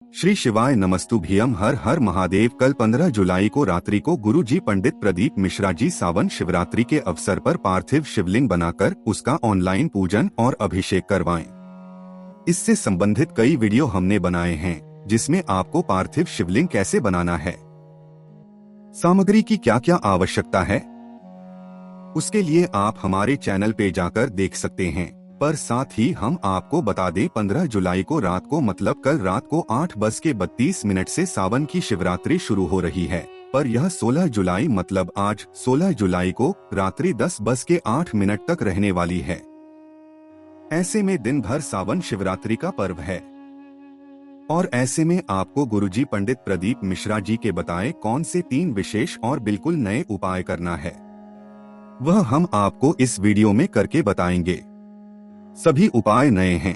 श्री शिवाय नमस्तुभ्यम। हर हर महादेव। कल 15 जुलाई को रात्रि को गुरुजी पंडित प्रदीप मिश्रा जी सावन शिवरात्रि के अवसर पर पार्थिव शिवलिंग बनाकर उसका ऑनलाइन पूजन और अभिषेक करवाएं। इससे संबंधित कई वीडियो हमने बनाए हैं, जिसमें आपको पार्थिव शिवलिंग कैसे बनाना है, सामग्री की क्या क्या आवश्यकता है, उसके लिए आप हमारे चैनल पे जाकर देख सकते हैं। पर साथ ही हम आपको बता दें, 15 जुलाई को रात को मतलब कल रात को 8:32 से सावन की शिवरात्रि शुरू हो रही है। पर यह 16 जुलाई मतलब आज 16 जुलाई को रात्रि 10:08 तक रहने वाली है। ऐसे में दिन भर सावन शिवरात्रि का पर्व है और ऐसे में आपको गुरुजी पंडित प्रदीप मिश्रा जी के बताए कौन से 3 विशेष और बिल्कुल नए उपाय करना है, वह हम आपको इस वीडियो में करके बताएंगे। सभी उपाय नए हैं।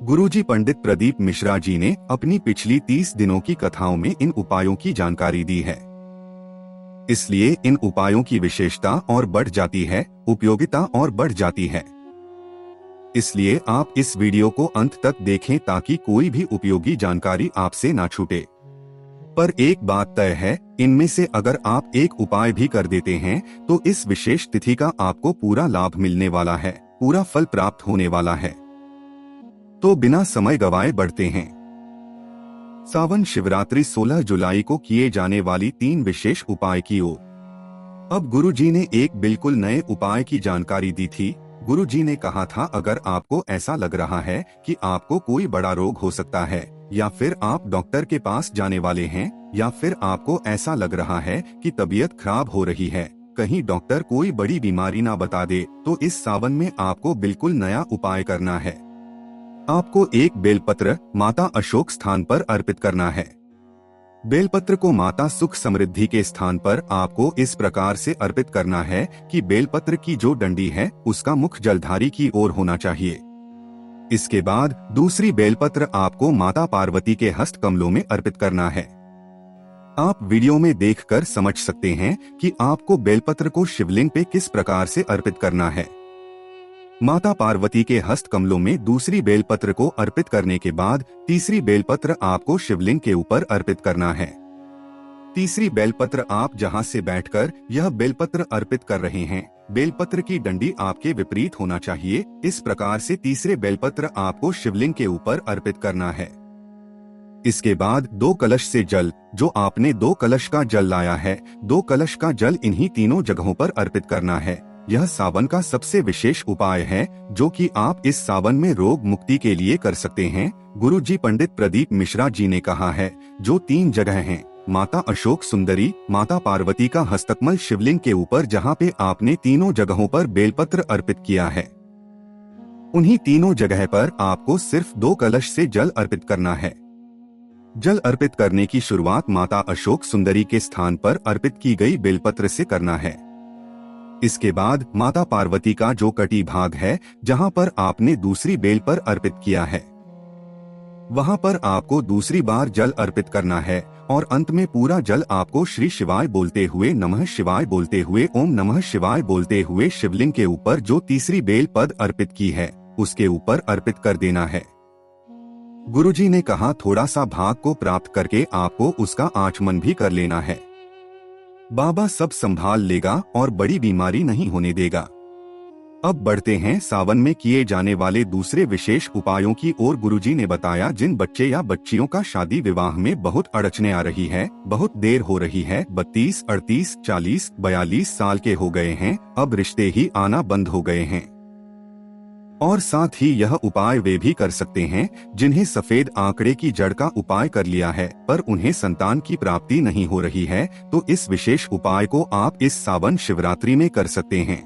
गुरुजी पंडित प्रदीप मिश्रा जी ने अपनी पिछली 30 दिनों की कथाओं में इन उपायों की जानकारी दी है, इसलिए इन उपायों की विशेषता और बढ़ जाती है, उपयोगिता और बढ़ जाती है। इसलिए आप इस वीडियो को अंत तक देखें ताकि कोई भी उपयोगी जानकारी आपसे ना छूटे। पर एक बात तय है, इनमें से अगर आप एक उपाय भी कर देते हैं तो इस विशेष तिथि का आपको पूरा लाभ मिलने वाला है, पूरा फल प्राप्त होने वाला है। तो बिना समय गवाए बढ़ते हैं सावन शिवरात्रि 16 जुलाई को किए जाने वाली 3 विशेष उपाय की ओर। अब गुरुजी ने एक बिल्कुल नए उपाय की जानकारी दी थी। गुरुजी ने कहा था, अगर आपको ऐसा लग रहा है कि आपको कोई बड़ा रोग हो सकता है, या फिर आप डॉक्टर के पास जाने वाले हैं, या फिर आपको ऐसा लग रहा है कि तबीयत खराब हो रही है, कहीं डॉक्टर कोई बड़ी बीमारी ना बता दे, तो इस सावन में आपको बिल्कुल नया उपाय करना है। आपको एक बेलपत्र माता अशोक स्थान पर अर्पित करना है। बेलपत्र को माता सुख समृद्धि के स्थान पर आपको इस प्रकार से अर्पित करना है कि बेलपत्र की जो डंडी है उसका मुख जलधारी की ओर होना चाहिए। इसके बाद दूसरी बेलपत्र आपको माता पार्वती के हस्त कमलों में अर्पित करना है। आप वीडियो में देखकर समझ सकते हैं कि आपको बेलपत्र को शिवलिंग पे किस प्रकार से अर्पित करना है। माता पार्वती के हस्त कमलों में दूसरी बेलपत्र को अर्पित करने के बाद तीसरी बेलपत्र आपको शिवलिंग के ऊपर अर्पित करना है। तीसरी बेलपत्र आप जहां से बैठकर यह बेलपत्र अर्पित कर रहे हैं, बेलपत्र की डंडी आपके विपरीत होना चाहिए। इस प्रकार से तीसरे बेलपत्र आपको शिवलिंग के ऊपर अर्पित करना है। इसके बाद 2 कलश से जल, जो आपने 2 कलश का जल लाया है, 2 कलश का जल इन्हीं तीनों जगहों पर अर्पित करना है। यह सावन का सबसे विशेष उपाय है जो कि आप इस सावन में रोग मुक्ति के लिए कर सकते हैं। गुरुजी पंडित प्रदीप मिश्रा जी ने कहा है, जो 3 जगह हैं, माता अशोक सुंदरी, माता पार्वती का हस्तकमल शिवलिंग के ऊपर, जहां पे आपने तीनों जगहों पर बेलपत्र अर्पित किया है, उन्हीं तीनों जगह पर आपको सिर्फ 2 कलश से जल अर्पित करना है। जल अर्पित करने की शुरुआत माता अशोक सुंदरी के स्थान पर अर्पित की गई बेलपत्र से करना है। इसके बाद माता पार्वती का जो कटी भाग है, जहां पर आपने दूसरी बेल पर अर्पित किया है, वहां पर आपको दूसरी बार जल अर्पित करना है और अंत में पूरा जल आपको श्री शिवाय बोलते हुए, नमः शिवाय बोलते हुए, ओम नमः शिवाय बोलते हुए शिवलिंग के ऊपर जो तीसरी बेल पद अर्पित की है उसके ऊपर अर्पित कर देना है। गुरुजी ने कहा, थोड़ा सा भाग को प्राप्त करके आपको उसका आचमन भी कर लेना है। बाबा सब संभाल लेगा और बड़ी बीमारी नहीं होने देगा। अब बढ़ते हैं सावन में किए जाने वाले दूसरे विशेष उपायों की ओर। गुरुजी ने बताया, जिन बच्चे या बच्चियों का शादी विवाह में बहुत अड़चने आ रही है, बहुत देर हो रही है, 32, 38, 40, 42 साल के हो गए हैं, अब रिश्ते ही आना बंद हो गए हैं। और साथ ही यह उपाय वे भी कर सकते हैं जिन्हें सफेद आंकड़े की जड़ का उपाय कर लिया है पर उन्हें संतान की प्राप्ति नहीं हो रही है, तो इस विशेष उपाय को आप इस सावन शिवरात्रि में कर सकते हैं।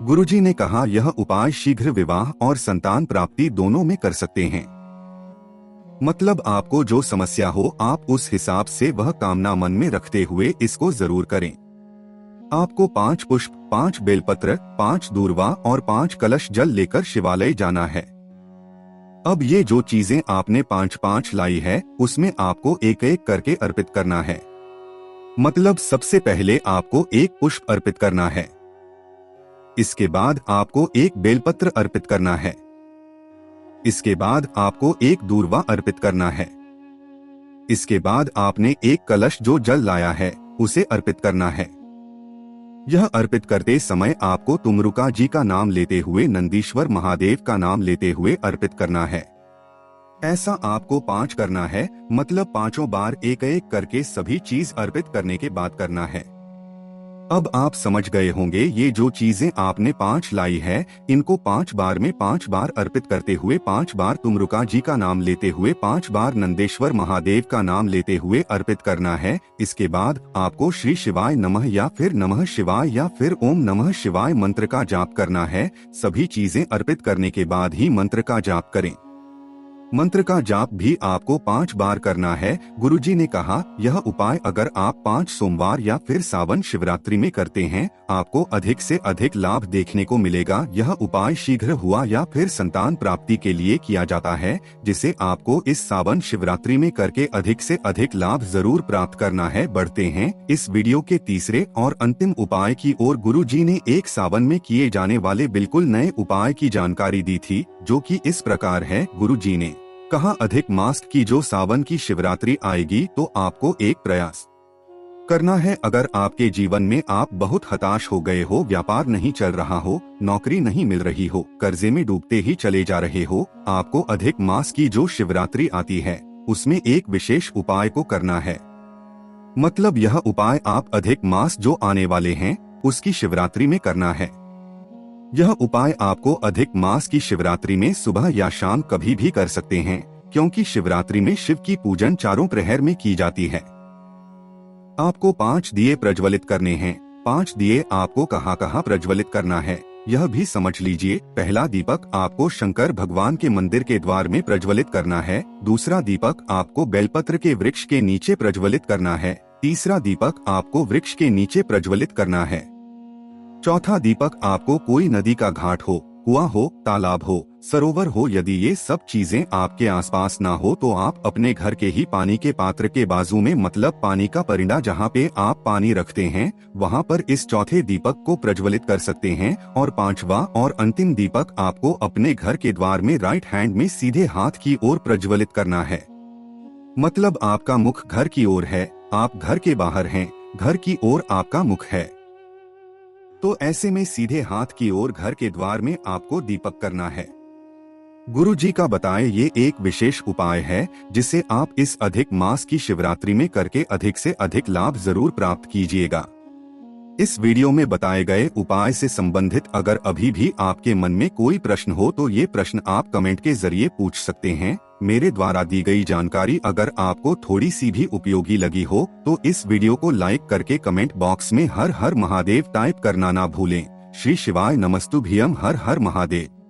गुरुजी ने कहा, यह उपाय शीघ्र विवाह और संतान प्राप्ति दोनों में कर सकते हैं। मतलब आपको जो समस्या हो, आप उस हिसाब से वह कामना मन में रखते हुए इसको जरूर करें। आपको 5 पुष्प, 5 बेलपत्र, 5 दूर्वा और 5 कलश जल लेकर शिवालय जाना है। अब ये जो चीजें आपने 5-5 लाई है, उसमें आपको एक एक करके अर्पित करना है। मतलब सबसे पहले आपको 1 पुष्प अर्पित करना है। इसके बाद आपको 1 बेलपत्र अर्पित करना है। इसके बाद आपको एक दूर्वा अर्पित करना है। इसके बाद आपने एक कलश जो जल लाया है उसे अर्पित करना है। यह अर्पित करते समय आपको तुमरुका जी का नाम लेते हुए नंदीश्वर महादेव का नाम लेते हुए अर्पित करना है। ऐसा आपको 5 करना है, मतलब 5 बार एक एक करके सभी चीज अर्पित करने के बाद करना है। अब आप समझ गए होंगे ये जो चीजें आपने 5 लाई है इनको 5 बार में 5 बार अर्पित करते हुए 5 बार तुमरुका जी का नाम लेते हुए 5 बार नंदेश्वर महादेव का नाम लेते हुए अर्पित करना है। इसके बाद आपको श्री शिवाय नमः या फिर नमः शिवाय या फिर ओम नमः शिवाय मंत्र का जाप करना है। सभी चीजें अर्पित करने के बाद ही मंत्र का जाप करें। मंत्र का जाप भी आपको 5 बार करना है। गुरुजी ने कहा यह उपाय अगर आप 5 सोमवार या फिर सावन शिवरात्रि में करते हैं आपको अधिक से अधिक लाभ देखने को मिलेगा। यह उपाय शीघ्र हुआ या फिर संतान प्राप्ति के लिए किया जाता है, जिसे आपको इस सावन शिवरात्रि में करके अधिक से अधिक लाभ जरूर प्राप्त करना है। बढ़ते हैं इस वीडियो के तीसरे और अंतिम उपाय की ओर। गुरुजी ने एक सावन में किए जाने वाले बिल्कुल नए उपाय की जानकारी दी थी, जो कि इस प्रकार है। गुरुजी ने कहा अधिक मास की जो सावन की शिवरात्रि आएगी तो आपको एक प्रयास करना है। अगर आपके जीवन में आप बहुत हताश हो गए हो, व्यापार नहीं चल रहा हो, नौकरी नहीं मिल रही हो, कर्जे में डूबते ही चले जा रहे हो, आपको अधिक मास की जो शिवरात्रि आती है उसमें एक विशेष उपाय को करना है। मतलब यह उपाय आप अधिक मास जो आने वाले हैं उसकी शिवरात्रि में करना है। यह उपाय आपको अधिक मास की शिवरात्रि में सुबह या शाम कभी भी कर सकते हैं, क्योंकि शिवरात्रि में शिव की पूजन चारों प्रहर में की जाती है। आपको 5 दिए प्रज्वलित करने हैं। 5 दिए आपको कहाँ कहाँ प्रज्वलित करना है यह भी समझ लीजिए। पहला दीपक आपको शंकर भगवान के मंदिर के द्वार में प्रज्वलित करना है। दूसरा दीपक आपको बेलपत्र के वृक्ष के नीचे प्रज्वलित करना है। तीसरा दीपक आपको वृक्ष के नीचे प्रज्वलित करना है। चौथा दीपक आपको कोई नदी का घाट हो, कुआं हो, तालाब हो, सरोवर हो, यदि ये सब चीजें आपके आसपास ना हो तो आप अपने घर के ही पानी के पात्र के बाजू में, मतलब पानी का परिंदा जहाँ पे आप पानी रखते हैं, वहाँ पर इस चौथे दीपक को प्रज्वलित कर सकते हैं। और 5वां और अंतिम दीपक आपको अपने घर के द्वार में राइट हैंड में सीधे हाथ की ओर प्रज्वलित करना है। मतलब आपका मुख घर की ओर है, आप घर के बाहर हैं, घर की ओर आपका मुख है, तो ऐसे में सीधे हाथ की ओर घर के द्वार में आपको दीपक करना है। गुरुजी का बताए ये एक विशेष उपाय है जिसे आप इस अधिक मास की शिवरात्रि में करके अधिक से अधिक लाभ जरूर प्राप्त कीजिएगा। इस वीडियो में बताए गए उपाय से संबंधित अगर अभी भी आपके मन में कोई प्रश्न हो तो ये प्रश्न आप कमेंट के जरिए पूछ सकते हैं। मेरे द्वारा दी गई जानकारी अगर आपको थोड़ी सी भी उपयोगी लगी हो तो इस वीडियो को लाइक करके कमेंट बॉक्स में हर हर महादेव टाइप करना ना भूलें। श्री शिवाय नमस्तुभ्यम। हर हर महादेव।